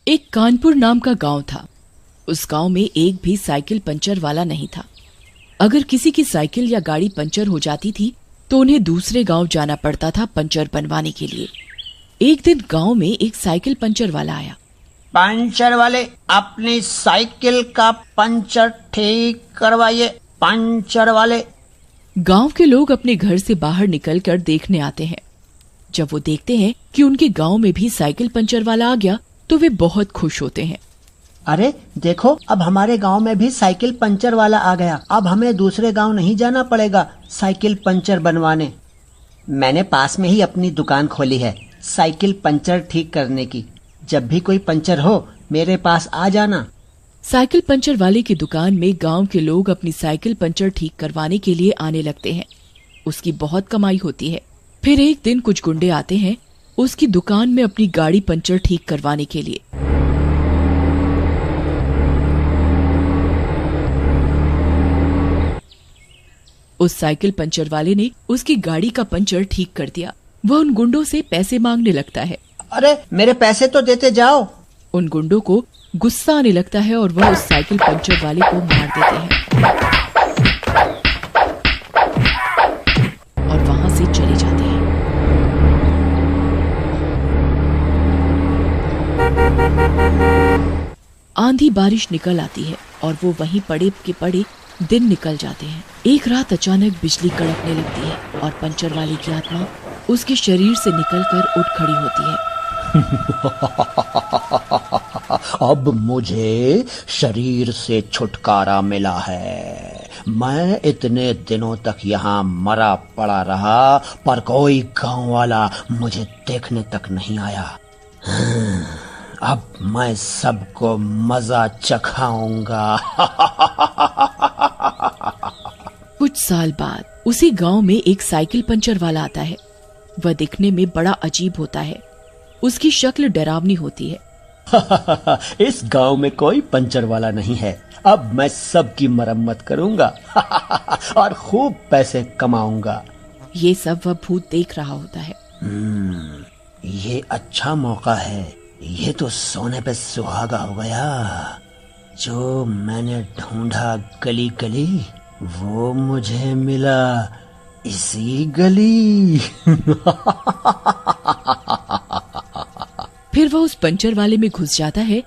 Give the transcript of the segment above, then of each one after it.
एक कानपुर नाम का गांव था। उस गांव में एक भी साइकिल पंचर वाला नहीं था। अगर किसी की साइकिल या गाड़ी पंचर हो जाती थी तो उन्हें दूसरे गांव जाना पड़ता था पंचर बनवाने के लिए। एक दिन गांव में एक साइकिल पंचर वाला आया। पंचर वाले, अपनी साइकिल का पंचर ठीक करवाइए। पंचर वाले। गांव के लोग अपने घर से बाहर निकलकर देखने आते हैं। जब वो देखते हैं कि उनके गांव में भी साइकिल पंचर वाला आ गया तो वे बहुत खुश होते हैं। अरे देखो, अब हमारे गांव में भी साइकिल पंचर वाला आ गया। अब हमें दूसरे गांव नहीं जाना पड़ेगा साइकिल पंचर बनवाने। मैंने पास में ही अपनी दुकान खोली है साइकिल पंचर ठीक करने की। जब भी कोई पंचर हो मेरे पास आ जाना। साइकिल पंचर वाले की दुकान में गांव के लोग अपनी साइकिल पंचर ठीक करवाने के लिए आने लगते हैं। उसकी बहुत कमाई होती है। फिर एक दिन कुछ गुंडे आते हैं उसकी दुकान में अपनी गाड़ी पंचर ठीक करवाने के लिए। उस साइकिल पंचर वाले ने उसकी गाड़ी का पंचर ठीक कर दिया। वह उन गुंडों से पैसे मांगने लगता है। अरे मेरे पैसे तो देते जाओ। उन गुंडों को गुस्सा आने लगता है और वह उस साइकिल पंचर वाले को मार देते हैं और वहां से चले जाते हैं। आंधी बारिश निकल आती है और वो वहीं पड़े के पड़े दिन निकल जाते हैं। एक रात अचानक बिजली कड़कने लगती है और पंचर वाले की आत्मा उसके शरीर से निकलकर उठ खड़ी होती है। अब मुझे शरीर से छुटकारा मिला है। मैं इतने दिनों तक यहाँ मरा पड़ा रहा पर कोई गांव वाला मुझे देखने तक नहीं आया। अब मैं सबको मजा चखाऊंगा। कुछ साल बाद उसी गांव में एक साइकिल पंचर वाला आता है। वह दिखने में बड़ा अजीब होता है। उसकी शक्ल डरावनी होती है। इस गांव में कोई पंचर वाला नहीं है। अब मैं सबकी मरम्मत करूंगा और खूब पैसे कमाऊंगा। ये सब वह भूत देख रहा होता है। ये अच्छा मौका है। ये तो सोने पे सुहागा हो गया। जो मैंने ढूंढा गली गली वो मुझे मिला इसी गली। फिर वह उस पंचर वाले में घुस जाता है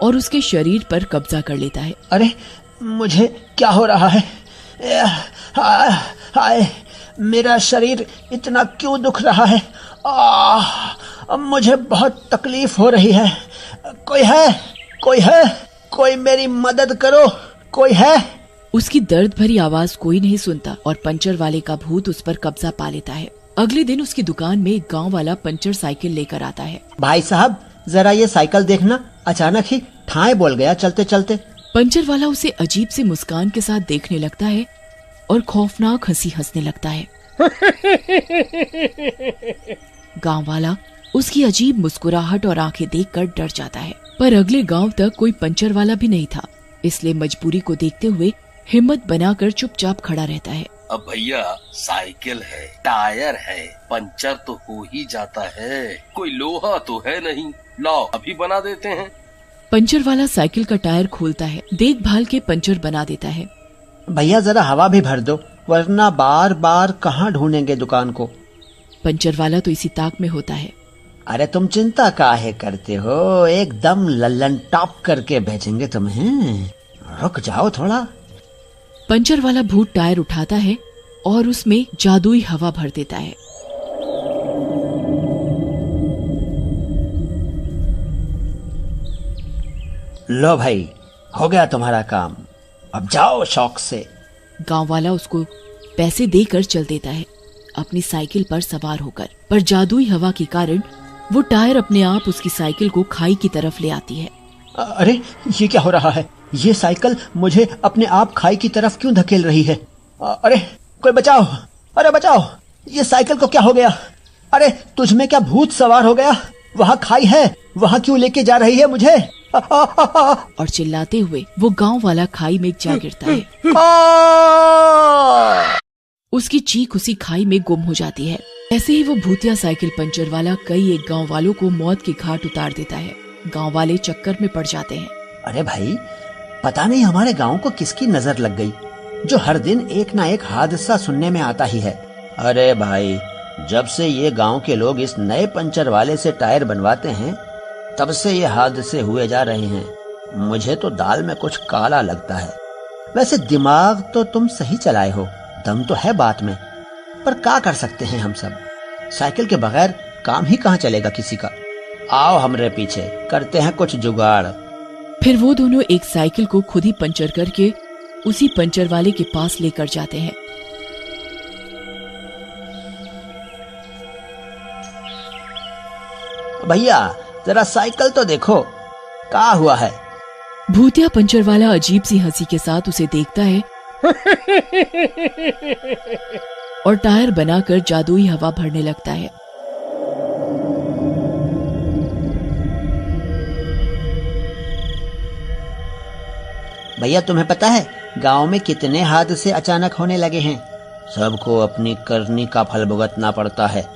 और उसके शरीर पर कब्जा कर लेता है। अरे मुझे क्या हो रहा है? हाय, मेरा शरीर इतना क्यों दुख रहा है? मुझे बहुत तकलीफ हो रही है। कोई है? कोई है? कोई मेरी मदद करो। कोई है? उसकी दर्द भरी आवाज कोई नहीं सुनता और पंचर वाले का भूत उस पर कब्जा पा लेता है। अगले दिन उसकी दुकान में एक गांव वाला पंचर साइकिल लेकर आता है। भाई साहब, जरा ये साइकिल देखना। अचानक ही ठाए बोल गया चलते चलते। पंचर वाला उसे अजीब सी मुस्कान के साथ देखने लगता है और खौफनाक हंसी हंसने लगता है। गांव वाला उसकी अजीब मुस्कुराहट और आंखें देखकर डर जाता है। पर अगले गांव तक कोई पंचर वाला भी नहीं था, इसलिए मजबूरी को देखते हुए हिम्मत बनाकर चुपचाप खड़ा रहता है। अब भैया साइकिल है, टायर है, पंचर तो हो ही जाता है। कोई लोहा तो है नहीं, लाओ अभी बना देते हैं। पंचर वाला साइकिल का टायर खोलता है, देखभाल के पंचर बना देता है। भैया जरा हवा भी भर दो, वरना बार बार कहाँ ढूंढेंगे दुकान को। पंचर वाला तो इसी ताक में होता है। अरे तुम चिंता काहे करते हो? एकदम लल्लन टॉप करके भेजेंगे तुम्हें। रुक जाओ थोड़ा। पंचर वाला भूत टायर उठाता है और उसमें जादुई हवा भर देता है। लो भाई, हो गया तुम्हारा काम। अब जाओ शौक से। गांव वाला उसको पैसे देकर चल देता है अपनी साइकिल पर सवार होकर। पर जादुई हवा के कारण वो टायर अपने आप उसकी साइकिल को खाई की तरफ ले आती है। अरे ये क्या हो रहा है? ये साइकिल मुझे अपने आप खाई की तरफ क्यों धकेल रही है? अरे कोई बचाओ! अरे बचाओ! ये साइकिल को क्या हो गया? अरे तुझ में क्या भूत सवार हो गया? वहाँ खाई है, वहाँ क्यों लेके जा रही है मुझे? और चिल्लाते हुए वो गांव वाला खाई में जा गिरता है। उसकी चीख उसी खाई में गुम हो जाती है। ऐसे ही वो भूतिया साइकिल पंचर वाला कई एक गांव वालों को मौत के घाट उतार देता है। गांव वाले चक्कर में पड़ जाते हैं। अरे भाई, पता नहीं हमारे गांव को किसकी नजर लग गई, जो हर दिन एक ना एक हादसा सुनने में आता ही है। अरे भाई, जब से ये गांव के लोग इस नए पंचर वाले से टायर बनवाते हैं, तब से ये हादसे हुए जा रहे हैं। मुझे तो दाल में कुछ काला लगता है। वैसे दिमाग तो तुम सही चलाए हो, दम तो है बात में, पर क्या कर सकते हैं हम सब। साइकिल के बगैर काम ही कहाँ चलेगा किसी का। आओ हमरे पीछे, करते हैं कुछ जुगाड़। फिर वो दोनों एक साइकिल को खुद ही पंचर करके उसी पंचर वाले के पास लेकर जाते हैं। भैया, जरा साइकिल तो देखो, क्या हुआ है। भूतिया पंचर वाला अजीब सी हंसी के साथ उसे देखता है और टायर बनाकर जादुई हवा भरने लगता है। भैया, तुम्हें पता है गांव में कितने हादसे अचानक होने लगे हैं। सबको अपनी करनी का फल भुगतना पड़ता है।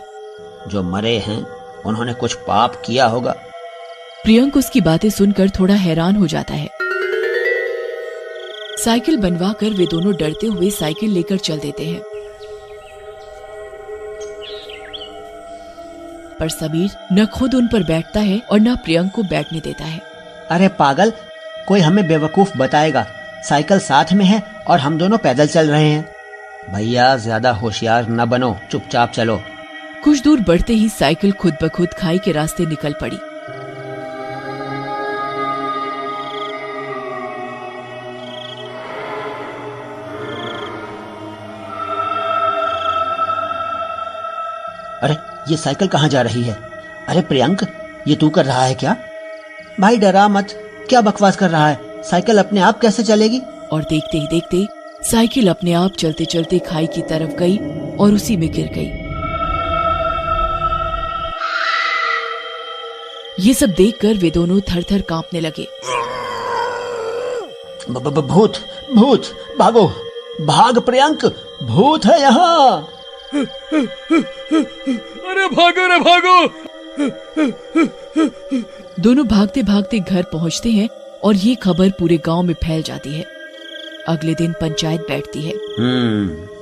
जो मरे हैं उन्होंने कुछ पाप किया होगा। प्रियंक उसकी बातें सुनकर थोड़ा हैरान हो जाता है। साइकिल बनवाकर वे दोनों डरते हुए साइकिल लेकर चल देते हैं, पर समीर न खुद उन पर बैठता है और न प्रियंक को बैठने देता है। अरे पागल, कोई हमें बेवकूफ बताएगा। साइकिल साथ में है और हम दोनों पैदल चल रहे हैं। भैया, ज्यादा होशियार न बनो, चुपचाप चलो। कुछ दूर बढ़ते ही साइकिल खुद ब खुद खाई के रास्ते निकल पड़ी। अरे, ये साइकिल कहाँ जा रही है? अरे प्रियंक, ये तू कर रहा है क्या? भाई डरा मत, क्या बकवास कर रहा है? साइकिल अपने आप कैसे चलेगी? और देखते ही देखते साइकिल अपने आप चलते चलते खाई की तरफ गई और उसी में गिर गई। ये सब देखकर वे दोनों थर थर कांपने लगे। भूत, भूत, भागो, भाग प्रियंक, भूत है यहाँ। अरे भागो रे भागो। दोनों भागते भागते घर पहुंचते हैं और ये खबर पूरे गांव में फैल जाती है। अगले दिन पंचायत बैठती है।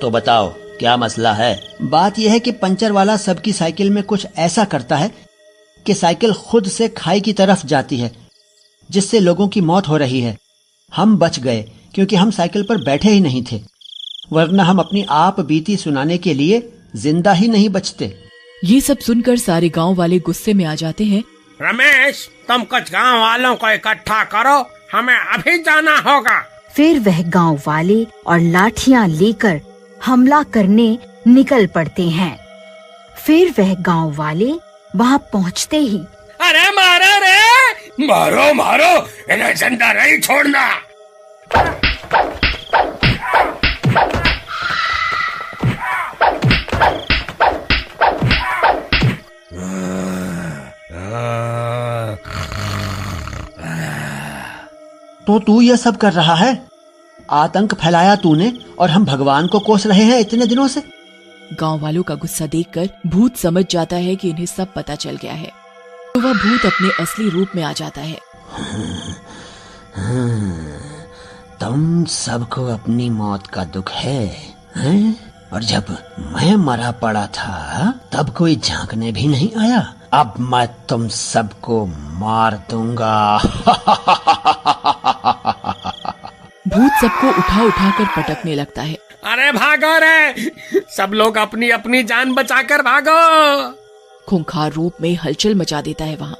तो बताओ क्या मसला है? बात यह है कि पंचर वाला सबकी साइकिल में कुछ ऐसा करता है कि साइकिल खुद से खाई की तरफ जाती है, जिससे लोगों की मौत हो रही है। हम बच गए क्योंकि हम साइकिल पर बैठे ही नहीं थे, वरना हम अपनी आप बीती सुनाने के लिए जिंदा ही नहीं बचते। ये सब सुनकर सारे गांव वाले गुस्से में आ जाते हैं। रमेश, तुम कुछ गांव वालों को इकट्ठा करो, हमें अभी जाना होगा। फिर वह गांव वाले और लाठियां लेकर हमला करने निकल पड़ते हैं। फिर वह गांव वाले वहां पहुंचते ही, अरे मारो रे, मारो मारो, इन्हें जिंदा नहीं छोड़ना। तो तू ये सब कर रहा है? आतंक फैलाया तूने और हम भगवान को कोस रहे हैं इतने दिनों से। गांव वालों का गुस्सा देखकर भूत समझ जाता है कि इन्हें सब पता चल गया है, तो वह भूत अपने असली रूप में आ जाता है। तुम सबको अपनी मौत का दुख है, हैं? और जब मैं मरा पड़ा था तब कोई झांकने भी नहीं आया। अब मैं तुम सबको मार दूंगा। भूत सबको उठा उठा कर पटकने लगता है। अरे भागो रे, सब लोग अपनी अपनी जान बचाकर भागो। खूंखार रूप में हलचल मचा देता है वहाँ।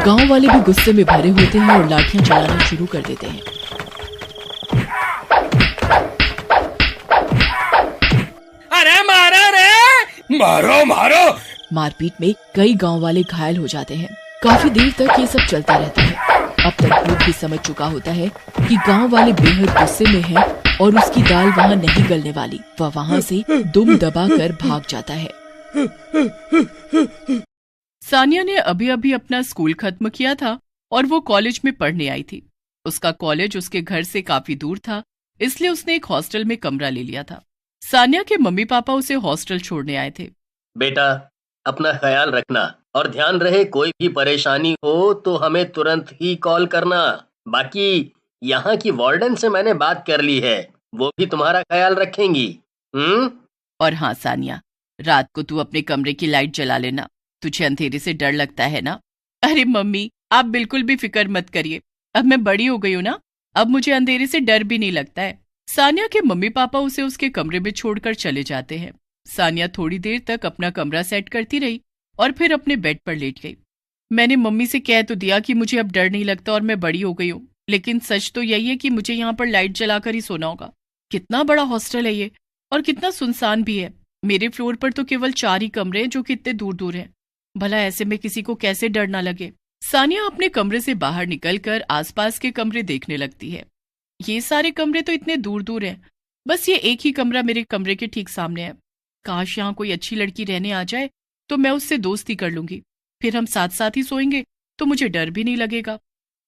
गांव वाले भी गुस्से में भरे होते हैं और लाठियां चलाना शुरू कर देते हैं। अरे मारो रे, मारो मारो। मारपीट में कई गांव वाले घायल हो जाते हैं। काफी देर तक ये सब चलता रहता है। अब तक भूत भी समझ चुका होता है कि गांव वाले बेहद गुस्से में हैं और उसकी दाल वहाँ नहीं गलने वाली। वह वहाँ से दुम दबाकर भाग जाता है। सानिया ने अभी अभी अपना स्कूल खत्म किया था और वो कॉलेज में पढ़ने आई थी। उसका कॉलेज उसके घर से काफी दूर था, इसलिए उसने एक हॉस्टल में कमरा ले लिया था। सानिया के मम्मी पापा उसे हॉस्टल छोड़ने आए थे। बेटा, अपना ख्याल रखना और ध्यान रहे कोई भी परेशानी हो तो हमें तुरंत ही कॉल करना। बाकी यहाँ की वार्डन से मैंने बात कर ली है, वो भी तुम्हारा ख्याल रखेंगी। और हाँ सानिया, रात को तू अपने कमरे की लाइट जला लेना, तुझे अंधेरे से डर लगता है ना? अरे मम्मी, आप बिल्कुल भी फिक्र मत करिए, अब मैं बड़ी हो गई हूँ ना, अब मुझे अंधेरे से डर भी नहीं लगता है। सानिया के मम्मी पापा उसे उसके कमरे में छोड़कर चले जाते हैं। सानिया थोड़ी देर तक अपना कमरा सेट करती रही और फिर अपने बेड पर लेट गई। मैंने मम्मी से कह तो दिया कि मुझे अब डर नहीं लगता और मैं बड़ी हो गई हूँ, लेकिन सच तो यही है कि मुझे यहाँ पर लाइट जलाकर ही सोना होगा। कितना बड़ा हॉस्टल है ये और कितना सुनसान भी है। मेरे फ्लोर पर तो केवल 4 ही कमरे हैं जो कितने दूर दूर हैं। भला ऐसे में किसी को कैसे डर ना लगे। सानिया अपने कमरे से बाहर निकलकर आसपास के कमरे देखने लगती है। ये सारे कमरे तो इतने दूर दूर हैं, बस ये एक ही कमरा मेरे कमरे के ठीक सामने है। काश यहाँ कोई अच्छी लड़की रहने आ जाए तो मैं उससे दोस्ती कर लूंगी, फिर हम साथ साथ ही सोएंगे तो मुझे डर भी नहीं लगेगा।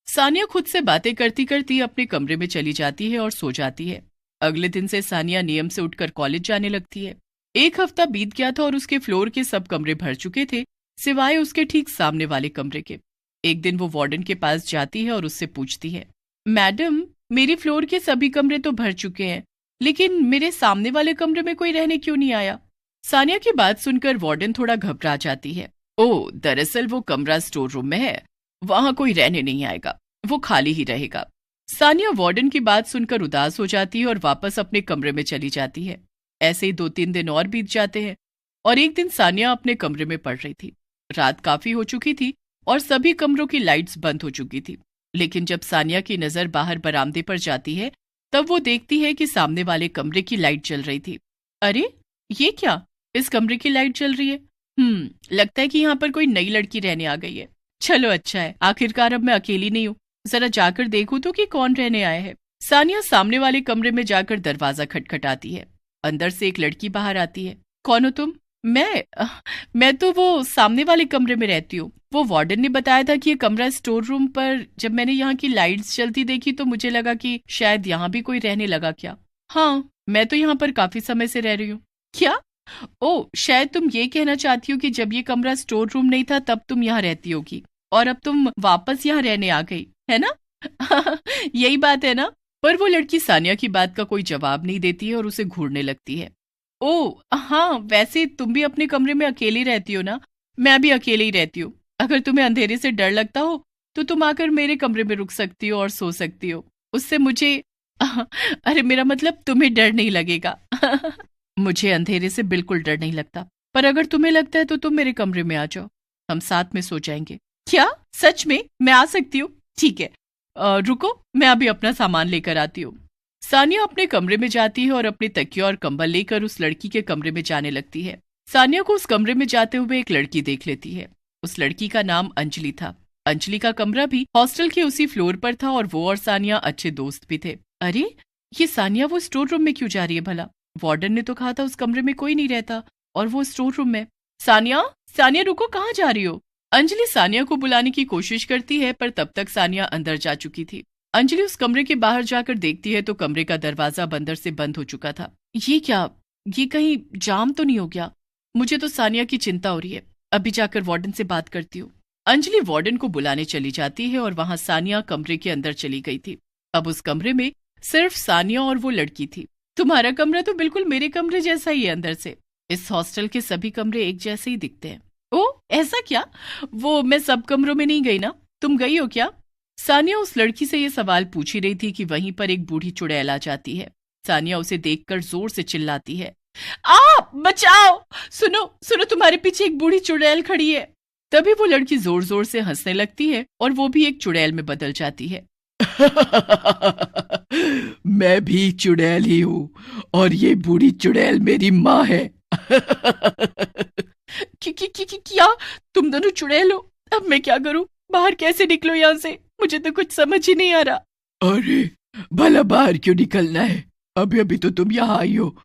सानिया खुद से बातें करती करती अपने कमरे में चली जाती है और सो जाती है। अगले दिन से सानिया नियम से उठकर कॉलेज जाने लगती है। 1 हफ्ता बीत गया था और उसके फ्लोर के सब कमरे भर चुके थे, सिवाय उसके ठीक सामने वाले कमरे के। एक दिन वो वार्डन के पास जाती है और उससे पूछती है, मैडम, मेरी फ्लोर के सभी कमरे तो भर चुके हैं, लेकिन मेरे सामने वाले कमरे में कोई रहने क्यों नहीं आया? सानिया की बात सुनकर वार्डन थोड़ा घबरा जाती है। ओह, दरअसल वो कमरा स्टोर रूम में है, वहां कोई रहने नहीं आएगा, वो खाली ही रहेगा। सानिया वार्डन की बात सुनकर उदास हो जाती है और वापस अपने कमरे में चली जाती है। ऐसे ही 2-3 दिन और बीत जाते हैं और एक दिन सानिया अपने कमरे में पढ़ रही थी। रात काफी हो चुकी थी और सभी कमरों की लाइट्स बंद हो चुकी थी, लेकिन जब सानिया की नजर बाहर बरामदे पर जाती है तब वो देखती है कि सामने वाले कमरे की लाइट जल रही थी। अरे ये क्या, इस कमरे की लाइट जल रही है? लगता है कि यहाँ पर कोई नई लड़की रहने आ गई है। चलो अच्छा है, आखिरकार अब मैं अकेली नहीं हूँ, जरा जाकर देखूं तो कि कौन रहने आया है। सानिया सामने वाले कमरे में जाकर दरवाजा खटखटाती है। अंदर से एक लड़की बाहर आती है। कौन हो तुम? मैं तो वो सामने वाले कमरे में रहती हूँ। वो वार्डन ने बताया था कि ये कमरा स्टोर रूम, पर जब मैंने यहाँ की लाइट्स जलती देखी तो मुझे लगा कि शायद यहाँ भी कोई रहने लगा क्या। हाँ, मैं तो यहाँ पर काफी समय से रह रही हूँ। क्या? ओ, शायद तुम ये कहना चाहती हो कि जब ये कमरा स्टोर रूम नहीं था तब तुम यहाँ रहती होगी और अब तुम वापस यहाँ रहने आ गई, है ना? यही बात है ना? पर वो लड़की सानिया की बात का कोई जवाब नहीं देती है और उसे घूरने लगती है। ओह हाँ, वैसे तुम भी अपने कमरे में अकेली रहती हो ना? मैं भी अकेले ही रहती हूँ। अगर तुम्हें अंधेरे से डर लगता हो तो तुम आकर मेरे कमरे में रुक सकती हो और सो सकती हो। उससे मुझे अरे मेरा मतलब तुम्हें डर नहीं लगेगा। मुझे अंधेरे से बिल्कुल डर नहीं लगता, पर अगर तुम्हें लगता है तो तुम मेरे कमरे में आ जाओ, हम साथ में सो जाएंगे। क्या सच में? मैं आ सकती हूँ? ठीक है, रुको, मैं अभी अपना सामान लेकर आती हूँ। सानिया अपने कमरे में जाती है और अपने तकिया और कंबल लेकर उस लड़की के कमरे में जाने लगती है। सानिया को उस कमरे में जाते हुए एक लड़की देख लेती है। उस लड़की का नाम अंजलि था। अंजलि का कमरा भी हॉस्टल के उसी फ्लोर पर था और वो और सानिया अच्छे दोस्त भी थे। अरे ये सानिया वो स्टोर रूम में क्यों जा रही है भला? वार्डन ने तो कहा था उस कमरे में कोई नहीं रहता और वो स्टोर रूम में। सानिया, सानिया रुको, कहाँ जा रही हो? अंजलि सानिया को बुलाने की कोशिश करती है, पर तब तक सानिया अंदर जा चुकी थी। अंजलि उस कमरे के बाहर जाकर देखती है तो कमरे का दरवाजा अंदर से बंद हो चुका था। ये क्या, ये कहीं जाम तो नहीं हो गया? मुझे तो सानिया की चिंता हो रही है, अभी जाकर वार्डन से बात करती हूँ। अंजलि वार्डन को बुलाने चली जाती है और वहां सानिया कमरे के अंदर चली गई थी। अब उस कमरे में सिर्फ सानिया और वो लड़की थी। तुम्हारा कमरा तो बिल्कुल मेरे कमरे जैसा ही है अंदर से। इस हॉस्टल के सभी कमरे एक जैसे ही दिखते हैं। ओ ऐसा क्या? वो मैं सब कमरों में नहीं गई ना, तुम गई हो क्या? सानिया उस लड़की से ये सवाल पूछ ही रही थी कि वहीं पर एक बूढ़ी चुड़ैल आ जाती है। सानिया उसे देखकर जोर से चिल्लाती है, आप बचाओ, सुनो सुनो, तुम्हारे पीछे एक बूढ़ी चुड़ैल खड़ी है। तभी वो लड़की जोर जोर से हंसने लगती है और वो भी एक चुड़ैल में बदल जाती है। मैं भी चुड़ैल ही हूँ और ये बूढ़ी चुड़ैल मेरी माँ है। क्या तुम दोनों चुड़ैल हो? अब मैं क्या करूं? बाहर कैसे निकलो यहाँ से? मुझे तो कुछ समझ ही नहीं आ रहा। अरे भला बाहर क्यों निकलना है? अभी अभी तो तुम यहाँ आई हो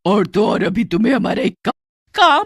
और तो और अभी तुम्हें हमारा एक काम?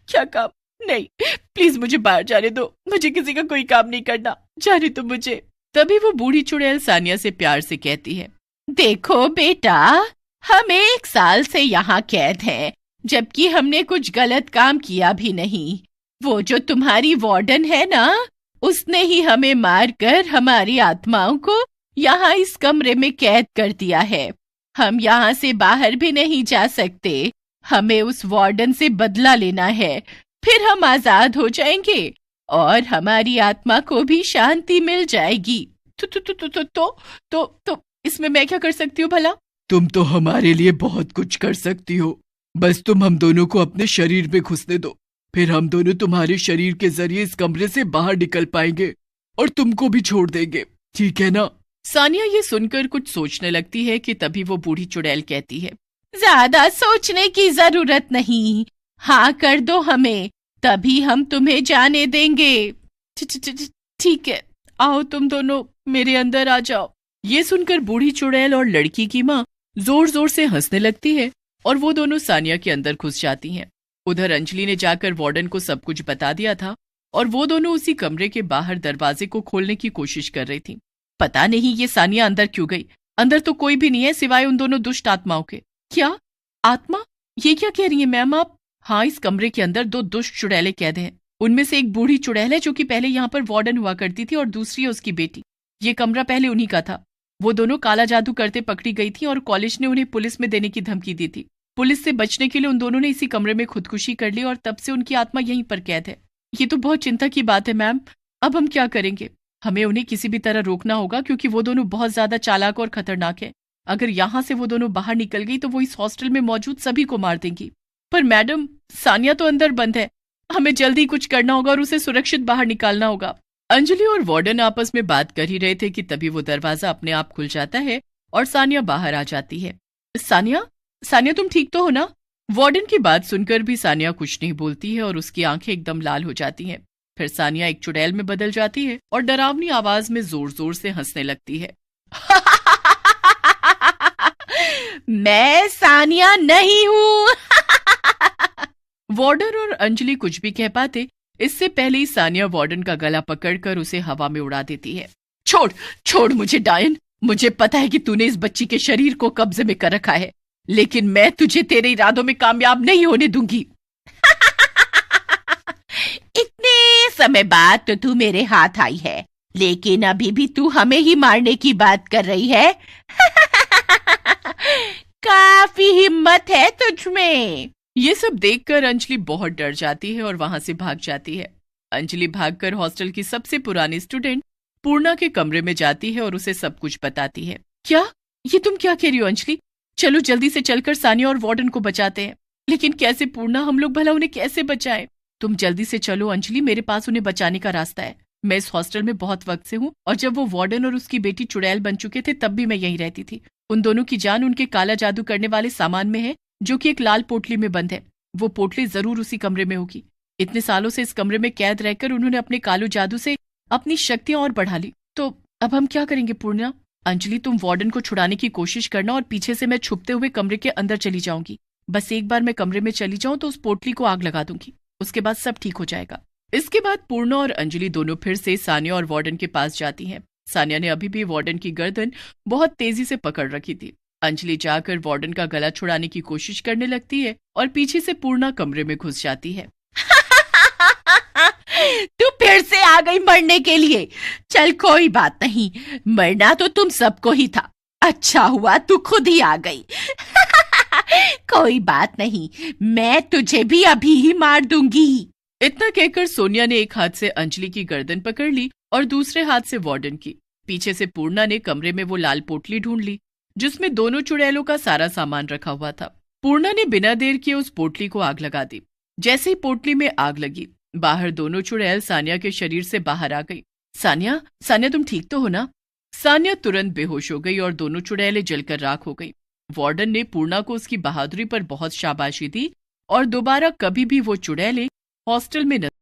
क्या काम? नहीं, प्लीज मुझे बाहर जाने दो, मुझे किसी का कोई काम नहीं करना, जाने दो मुझे। तभी वो बूढ़ी चुड़ैल सानिया से प्यार से कहती है, देखो बेटा, हम 1 साल से यहाँ कैद हैं, जबकि हमने कुछ गलत काम किया भी नहीं। वो जो तुम्हारी वार्डन है ना, उसने ही हमें मारकर हमारी आत्माओं को यहाँ इस कमरे में कैद कर दिया है। हम यहाँ से बाहर भी नहीं जा सकते। हमें उस वार्डन से बदला लेना है, फिर हम आजाद हो जाएंगे और हमारी आत्मा को भी शांति मिल जाएगी। तो इसमें मैं क्या कर सकती हूँ भला? तुम तो हमारे लिए बहुत कुछ कर सकती हो, बस तुम हम दोनों को अपने शरीर में घुसने दो, फिर हम दोनों तुम्हारे शरीर के जरिए इस कमरे से बाहर निकल पाएंगे और तुमको भी छोड़ देंगे, ठीक है ना? सानिया ये सुनकर कुछ सोचने लगती है कि तभी वो बूढ़ी चुड़ैल कहती है, ज्यादा सोचने की जरूरत नहीं, हाँ कर दो हमें, तभी हम तुम्हें जाने देंगे। ठीक है, आओ तुम दोनों मेरे अंदर आ जाओ। ये सुनकर बूढ़ी चुड़ैल और लड़की की माँ जोर जोर से हंसने लगती है और वो दोनों सानिया के अंदर घुस जाती हैं। उधर अंजलि ने जाकर वार्डन को सब कुछ बता दिया था और वो दोनों उसी कमरे के बाहर दरवाजे को खोलने की कोशिश कर रही थी। पता नहीं ये सानिया अंदर क्यों गई, अंदर तो कोई भी नहीं है सिवाय उन दोनों दुष्ट आत्माओं के। क्या आत्मा? ये क्या कह रही है मैम आप? हाँ, इस कमरे के अंदर 2 दुष्ट चुड़ैलें कैद हैं। उनमें से एक बूढ़ी चुड़ैल है जो कि पहले यहाँ पर वार्डन हुआ करती थी और दूसरी है उसकी बेटी। ये कमरा पहले उन्हीं का था। वो दोनों काला जादू करते पकड़ी गई थी और कॉलेज ने उन्हें पुलिस में देने की धमकी दी थी। पुलिस से बचने के लिए उन दोनों ने इसी कमरे में खुदकुशी कर ली और तब से उनकी आत्मा यहीं पर कैद है। ये तो बहुत चिंता की बात है मैम, अब हम क्या करेंगे? हमें उन्हें किसी भी तरह रोकना होगा क्योंकि वो दोनों बहुत ज्यादा चालाक और खतरनाक है। अगर यहाँ से वो दोनों बाहर निकल गई तो वो इस हॉस्टल में मौजूद सभी को मार देंगी। पर मैडम, सानिया तो अंदर बंद है, हमें जल्दी कुछ करना होगा और उसे सुरक्षित बाहर निकालना होगा। अंजलि और वार्डन आपस में बात कर ही रहे थे कि तभी वो दरवाजा अपने आप खुल जाता है और सानिया बाहर आ जाती है। सानिया तुम ठीक तो हो ना? वार्डन की बात सुनकर भी सानिया कुछ नहीं बोलती है और उसकी आंखें एकदम लाल हो जाती हैं। फिर सानिया एक चुड़ैल में बदल जाती है और डरावनी आवाज में जोर जोर से हंसने लगती है। मैं सानिया नहीं हूँ। वार्डन और अंजलि कुछ भी कह पाते इससे पहले ही सानिया वार्डन का गला पकड़कर उसे हवा में उड़ा देती है। छोड़ मुझे डायन, मुझे पता है कि तूने इस बच्ची के शरीर को कब्जे में कर रखा है, लेकिन मैं तुझे तेरे इरादों में कामयाब नहीं होने दूंगी। इतने समय बाद तो तू मेरे हाथ आई है, लेकिन अभी भी तू हमें ही मारने की बात कर रही है। काफी हिम्मत है तुझमें। ये सब देखकर अंजलि बहुत डर जाती है और वहां से भाग जाती है। अंजलि भागकर हॉस्टल की सबसे पुरानी स्टूडेंट पूर्णा के कमरे में जाती है और उसे सब कुछ बताती है। क्या? ये तुम क्या कह रही हो अंजलि? चलो जल्दी से चलकर सानिया और वार्डन को बचाते हैं। लेकिन कैसे पूर्णा? हम लोग भला उन्हें कैसे बचाएं? तुम जल्दी से चलो अंजलि, मेरे पास उन्हें बचाने का रास्ता है। मैं इस हॉस्टल में बहुत वक्त से हूँ और जब वो वार्डन और उसकी बेटी चुड़ैल बन चुके थे तब भी मैं यहीं रहती थी। उन दोनों की जान उनके काला जादू करने वाले सामान में है जो कि एक लाल पोटली में बंद है। वो पोटली जरूर उसी कमरे में होगी। इतने सालों से इस कमरे में कैद रहकर उन्होंने अपने कालू जादू से अपनी शक्तियां और बढ़ा ली। तो अब हम क्या करेंगे पूर्णा? अंजलि, तुम वार्डन को छुड़ाने की कोशिश करना और पीछे से मैं छुपते हुए कमरे के अंदर चली जाऊंगी। बस एक बार मैं कमरे में चली जाऊं तो उस पोटली को आग लगा दूंगी, उसके बाद सब ठीक हो जाएगा। इसके बाद पूर्णा और अंजलि दोनों फिर से सानिया और वार्डन के पास जाती हैं। सानिया ने अभी भी वार्डन की गर्दन बहुत तेजी से पकड़ रखी थी। अंजलि जाकर वार्डन का गला छुड़ाने की कोशिश करने लगती है और पीछे से पूर्णा कमरे में घुस जाती है। तू फिर से आ गई मरने के लिए। चल कोई बात नहीं, मरना तो तुम सबको ही था। अच्छा हुआ तू खुद ही आ गई। कोई बात नहीं, मैं तुझे भी अभी ही मार दूंगी। इतना कहकर सोनिया ने एक हाथ से अंजलि की गर्दन पकड़ ली और दूसरे हाथ से वार्डन की। पीछे से पूर्णा ने कमरे में वो लाल पोटली ढूंढ ली जिसमें दोनों चुड़ैलों का सारा सामान रखा हुआ था। पूर्णा ने बिना देर किए उस पोटली को आग लगा दी। जैसे ही पोटली में आग लगी, बाहर दोनों चुड़ैल सानिया के शरीर से बाहर आ गई। सानिया तुम ठीक तो हो ना? सानिया तुरंत बेहोश हो गई और दोनों चुड़ैलें जलकर राख हो गई। वार्डन ने पूर्णा को उसकी बहादुरी पर बहुत शाबाशी दी और दोबारा कभी भी वो चुड़ैलें हॉस्टल में न